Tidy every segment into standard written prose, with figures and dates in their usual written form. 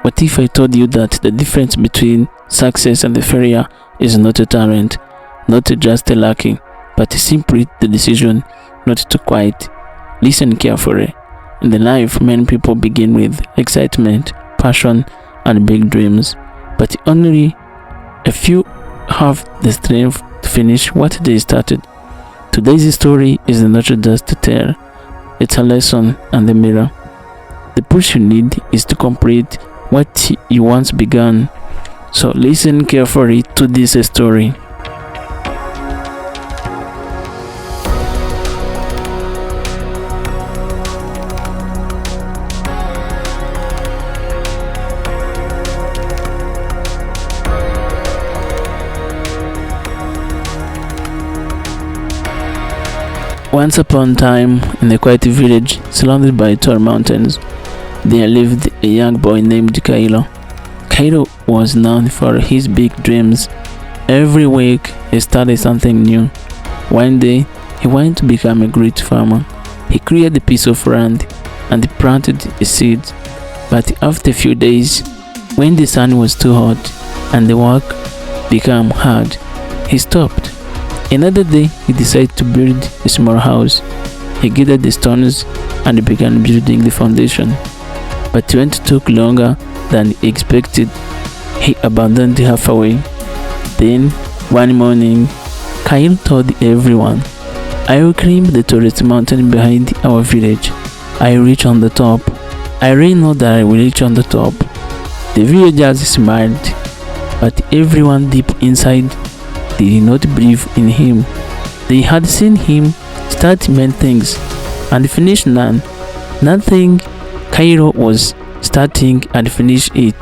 What if I told you that the difference between success and the failure is not a talent, not just a lucky, but simply the decision not to quit? Listen carefully. In the life, many people begin with excitement, passion, and big dreams, but only a few have the strength to finish what they started. Today's story is not just a tale, it's a lesson and a mirror. The push you need is to complete what you once began. So listen carefully to this story. Once upon a time, in a quiet village surrounded by tall mountains, there lived a young boy named Kairo. Kairo was known for his big dreams. Every week, he started something new. One day, he wanted to become a great farmer. He cleared a piece of land and planted a seed. But after a few days, when the sun was too hot and the work became hard, he stopped. Another day, he decided to build a small house. He gathered the stones and began building the foundation. But when it took longer than expected, he abandoned halfway. Then, one morning, Kairo told everyone, "I will climb the tallest mountain behind our village. I will reach on the top. I really know that I will reach on the top." The villagers smiled, but everyone deep inside did not believe in him. They had seen him start many things and finish none. Nothing Kairo was starting and finish it.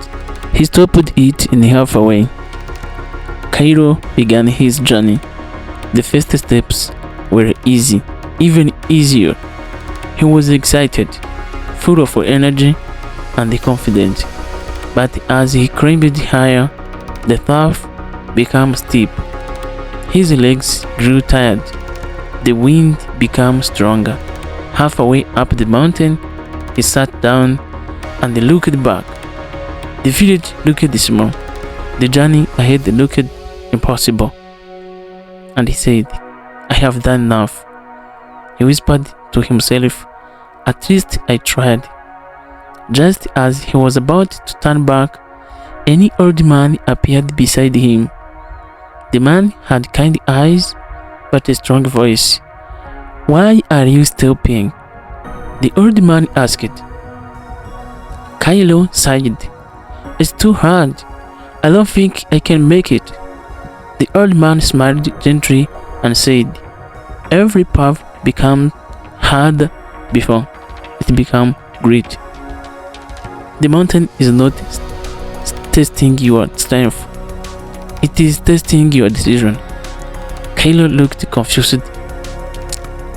He stopped it in halfway. Kairo began his journey. The first steps were easy, even easier. He was excited, full of energy and confident. But as he climbed higher, the path became steep. His legs grew tired. The wind became stronger. Halfway up the mountain, he sat down and looked back. The village looked small. The journey ahead looked impossible. And he said, "I have done enough." He whispered to himself, "At least I tried." Just as he was about to turn back, an old man appeared beside him. The man had kind eyes, but a strong voice. "Why are you stopping?" the old man asked. Kairo sighed. "It's too hard. I don't think I can make it." The old man smiled gently and said, "Every path becomes hard before it becomes great. The mountain is not testing your strength. It is testing your decision." Kairo looked confused.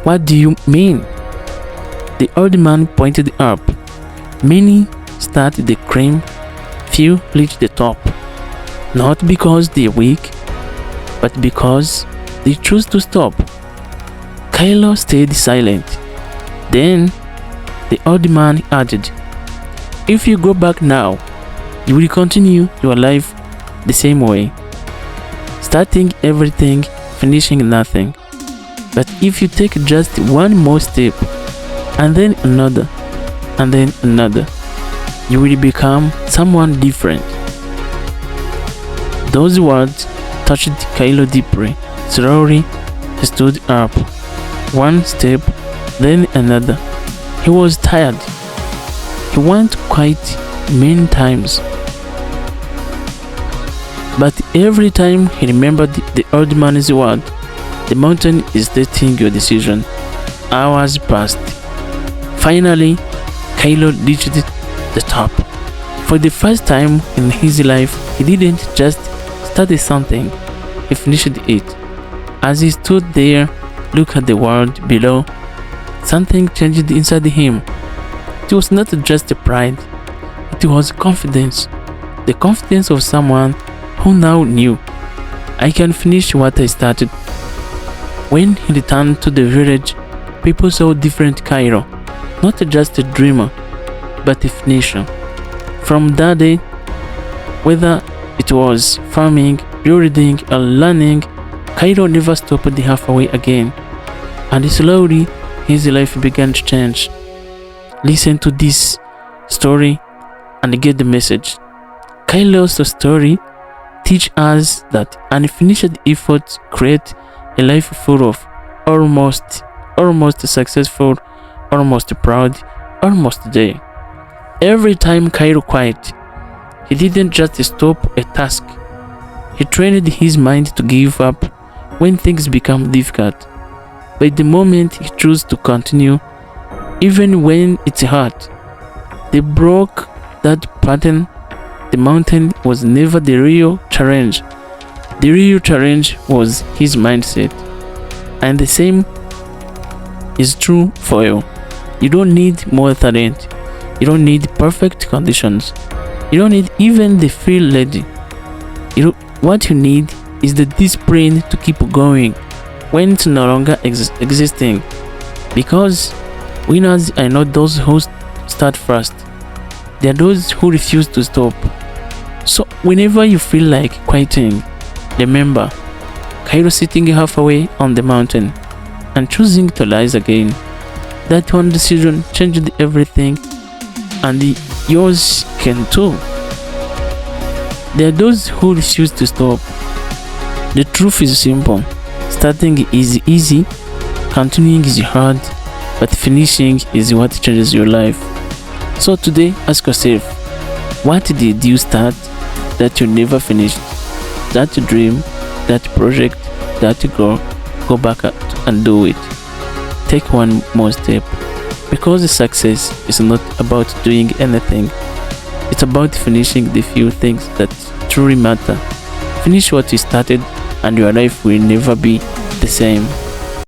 "What do you mean?" The old man pointed up. "Many start the climb, few reach the top. Not because they are weak, but because they choose to stop." Kairo stayed silent. Then the old man added, "If you go back now, you will continue your life the same way, starting everything, finishing nothing. But if you take just one more step, and then another, and then another, you will become someone different." Those words touched Kairo deeply. Slowly, he stood up. One step, then another. He was tired. He went quite many times. But every time he remembered the old man's word, "The mountain is testing your decision." Hours passed. Finally, Kairo reached the top. For the first time in his life, he didn't just start something, he finished it. As he stood there, looked at the world below, something changed inside him. It was not just pride, it was confidence. The confidence of someone who now knew, "I can finish what I started." When he returned to the village, people saw different Kairo, not just a dreamer, but a finisher. From that day, whether it was farming, building, or learning, Kairo never stopped the halfway again, and slowly his life began to change. Listen to this story and get the message. Kairo's story teach us that unfinished efforts create a life full of almost successful, almost proud, almost joy. Every time Kairo quit, he didn't just stop a task. He trained his mind to give up when things become difficult. But the moment he chose to continue, even when it's hard, they broke that pattern. The mountain was never the real challenge. The real challenge was his mindset. And the same is true for you. You don't need more talent. You don't need perfect conditions. You don't need even the feel ready. What you need is the discipline to keep going when it's no longer existing. Because winners are not those who start first. They are those who refuse to stop. So whenever you feel like quitting, remember, Kairo sitting halfway on the mountain and choosing to rise again. That one decision changed everything, and yours can too. There are those who refuse to stop. The truth is simple. Starting is easy, continuing is hard, but finishing is what changes your life. So today, ask yourself, what did you start that you never finished? That dream, that project, that goal, go back and do it. Take one more step, because the success is not about doing anything. It's about finishing the few things that truly matter. Finish what you started and your life will never be the same.